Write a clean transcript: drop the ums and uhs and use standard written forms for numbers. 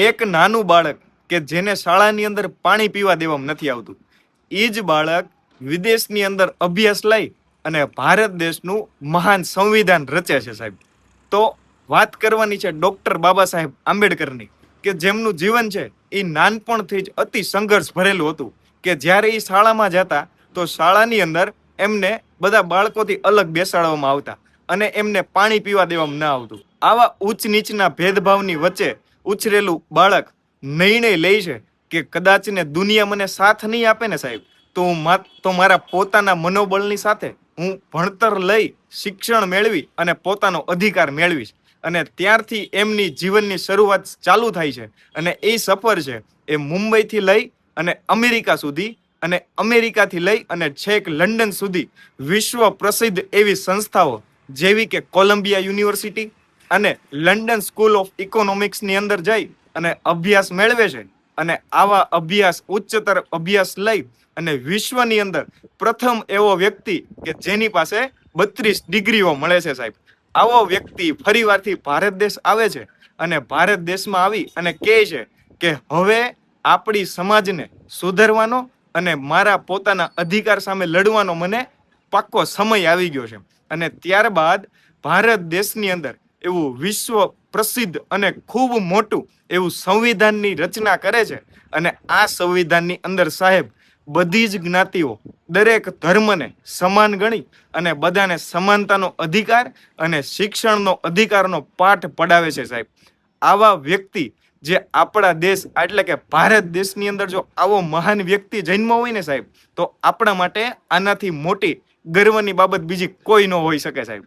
એક નાનું બાળક કે જેને શાળાની અંદર પાણી પીવા દેવામાં નથી આવતું, એ જ બાળક વિદેશની અંદર અભ્યાસ લઈ અને ભારત દેશનું મહાન સંવિધાન રચે છે સાહેબ. તો વાત કરવાની છે ડૉક્ટર બાબા સાહેબ આંબેડકરની, કે જેમનું જીવન છે એ નાનપણથી જ અતિ સંઘર્ષ ભરેલું હતું. કે જ્યારે એ શાળામાં જતા તો શાળાની અંદર એમને બધા બાળકોથી અલગ બેસાડવામાં આવતા અને એમને પાણી પીવા દેવામાં ન આવતું. આવા ઉચ્ચ નીચના ભેદભાવની વચ્ચે ઉછરેલું બાળક નિર્ણય લે છે કે કદાચ ને દુનિયા મને સાથ નહીં આપે ને સાહેબ, તો મારા પોતાના મનોબળની સાથે હું ભણતર લઈ શિક્ષણ મેળવી અને પોતાનો અધિકાર મેળવીશ. અને ત્યારથી એમની જીવનની શરૂઆત ચાલુ થાય છે અને એ સફર છે એ મુંબઈથી લઈ અને અમેરિકા સુધી અને અમેરિકાથી લઈ અને છેક લંડન સુધી વિશ્વ પ્રસિદ્ધ એવી સંસ્થાઓ જેવી કે કોલંબિયા યુનિવર્સિટી અને લંડન સ્કૂલ ઓફ ઇકોનોમિક્સની અંદર જઈ અને અભ્યાસ મેળવે છે. અને આવા અભ્યાસ ઉચ્ચતર અભ્યાસ લઈ અને વિશ્વની અંદર પ્રથમ એવો વ્યક્તિ કે જેની પાસે 32 ડિગ્રીઓ મળે છે સાહેબ, આવો વ્યક્તિ ફરીવારથી ભારત દેશ આવે છે અને ભારત દેશમાં આવી અને કહે છે કે હવે આપણી સમાજને સુધારવાનો અને મારા પોતાના અધિકાર સામે લડવાનો મને પાક્કો સમય આવી ગયો છે. અને ત્યારબાદ ભારત દેશની અંદર એવું વિશ્વ પ્રસિદ્ધ અને ખૂબ મોટું એવું સંવિધાનની રચના કરે છે. અને આ સંવિધાનની અંદર સાહેબ બધી જ જ્ઞાતિઓ દરેક ધર્મને સમાન ગણી અને બધાને સમાનતાનો અધિકાર અને શિક્ષણનો અધિકારનો પાઠ પડાવે છે સાહેબ. આવા વ્યક્તિ જે આપણા દેશ એટલે કે ભારત દેશની અંદર જો આવો મહાન વ્યક્તિ જન્મ હોય ને સાહેબ, તો આપણા માટે આનાથી મોટી ગર્વની બાબત બીજી કોઈ ન હોઈ શકે સાહેબ.